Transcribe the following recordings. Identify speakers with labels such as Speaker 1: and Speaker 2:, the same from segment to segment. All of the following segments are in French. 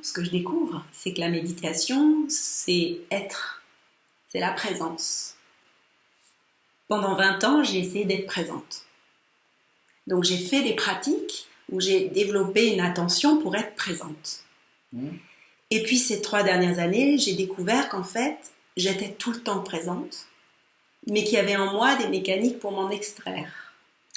Speaker 1: ce que je découvre, c'est que la méditation, c'est être, c'est la présence. Pendant 20 ans, j'ai essayé d'être présente. Donc j'ai fait des pratiques où j'ai développé une attention pour être présente. Et puis ces 3 dernières années, j'ai découvert qu'en fait, j'étais tout le temps présente, mais qu'il y avait en moi des mécaniques pour m'en extraire.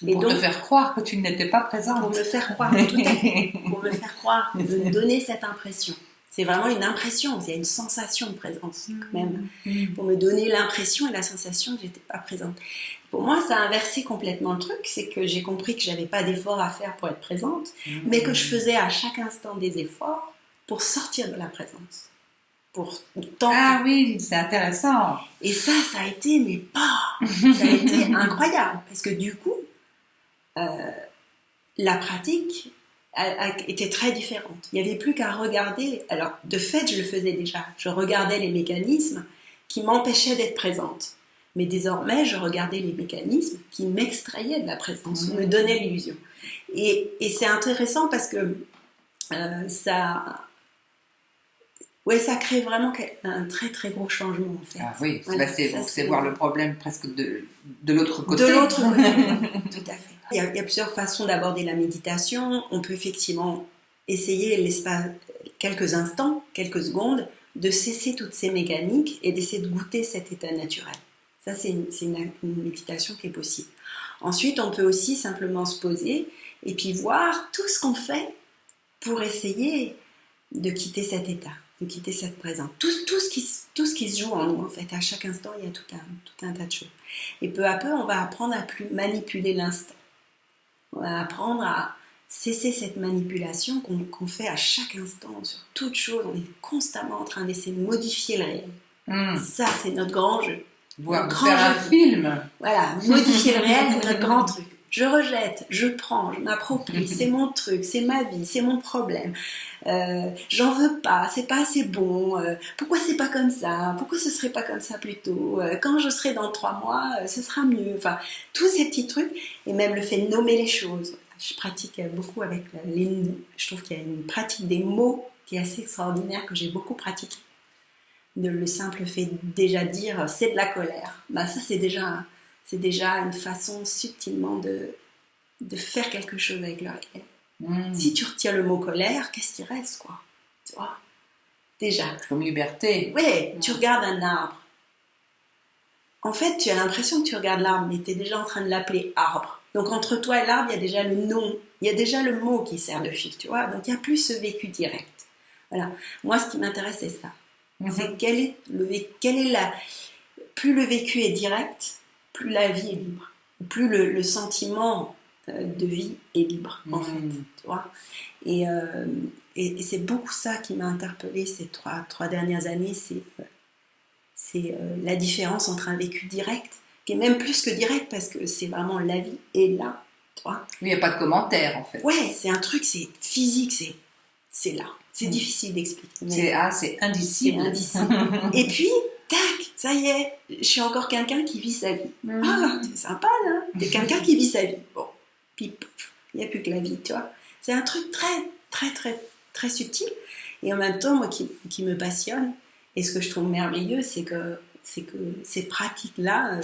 Speaker 2: Et pour te faire croire que tu n'étais pas présente.
Speaker 1: Pour me faire croire, tout à fait. Pour me faire croire, de me donner cette impression. C'est vraiment une impression, il y a une sensation de présence quand même. Pour me donner l'impression et la sensation que j'étais pas présente. Pour moi, ça a inversé complètement le truc, c'est que j'ai compris que j'avais pas d'efforts à faire pour être présente, mais que je faisais à chaque instant des efforts pour sortir de la présence.
Speaker 2: Ah oui, c'est intéressant.
Speaker 1: Et ça a été, ça a été incroyable, parce que du coup, la pratique était très différente. Il n'y avait plus qu'à regarder. Alors, de fait, je le faisais déjà. Je regardais les mécanismes qui m'empêchaient d'être présente. Mais désormais, je regardais les mécanismes qui m'extrayaient de la présence, me donnaient l'illusion. Et c'est intéressant parce que ça crée vraiment un très très gros changement en fait.
Speaker 2: Ah oui,
Speaker 1: voilà,
Speaker 2: c'est voir le problème presque de l'autre côté.
Speaker 1: De l'autre côté, tout à fait. Il y a plusieurs façons d'aborder la méditation. On peut effectivement essayer l'espace, quelques instants, quelques secondes, de cesser toutes ces mécaniques et d'essayer de goûter cet état naturel. Ça, c'est une méditation qui est possible. Ensuite, on peut aussi simplement se poser et puis voir tout ce qu'on fait pour essayer de quitter cet état, de quitter cette présence. Tout ce qui se joue en nous, en fait. À chaque instant, il y a tout un tas de choses. Et peu à peu, on va apprendre à plus manipuler l'instant. On va apprendre à cesser cette manipulation qu'on fait à chaque instant sur toute chose. On est constamment en train d'essayer de modifier le réel. Ça, c'est notre grand jeu.
Speaker 2: Faire un film.
Speaker 1: Voilà, modifier le réel, c'est notre grand truc. Je rejette, je prends, je m'approprie, c'est mon truc, c'est ma vie, c'est mon problème. J'en veux pas, c'est pas assez bon. Pourquoi c'est pas comme ça? Pourquoi ce serait pas comme ça plus tôt? Quand je serai dans 3 mois, ce sera mieux. Enfin, tous ces petits trucs, et même le fait de nommer les choses. Je pratique beaucoup avec les mots. Je trouve qu'il y a une pratique des mots qui est assez extraordinaire, que j'ai beaucoup pratiqué. Le simple fait déjà dire c'est de la colère. Ben, ça, c'est déjà une façon subtilement de faire quelque chose avec le réel. Si tu retires le mot colère, qu'est-ce qui reste, quoi? Tu vois? Déjà.
Speaker 2: Comme liberté.
Speaker 1: Oui, tu regardes un arbre. En fait, tu as l'impression que tu regardes l'arbre, mais tu es déjà en train de l'appeler arbre. Donc, entre toi et l'arbre, il y a déjà le nom, il y a déjà le mot qui sert de fil, tu vois? Donc, il n'y a plus ce vécu direct. Voilà. Moi, ce qui m'intéresse, c'est ça. C'est plus le vécu est direct, plus la vie est libre. Plus le sentiment de vie est libre, en fait. Tu vois? Et c'est beaucoup ça qui m'a interpellée ces trois dernières années. C'est la différence entre un vécu direct, qui est même plus que direct, parce que c'est vraiment la vie est là. Tu vois?
Speaker 2: Il n'y a pas de commentaire, en fait.
Speaker 1: Ouais, c'est un truc, c'est physique, c'est là. C'est difficile d'expliquer.
Speaker 2: C'est indicible.
Speaker 1: C'est indicible. Et puis, tac, ça y est, je suis encore quelqu'un qui vit sa vie. Ah, c'est sympa, là. T'es quelqu'un qui vit sa vie. Bon, puis pouf, il n'y a plus que la vie, tu vois. C'est un truc très, très, très, très subtil. Et en même temps, moi, qui me passionne, et ce que je trouve merveilleux, c'est que ces pratiques-là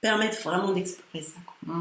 Speaker 1: permettent vraiment d'explorer ça, quoi.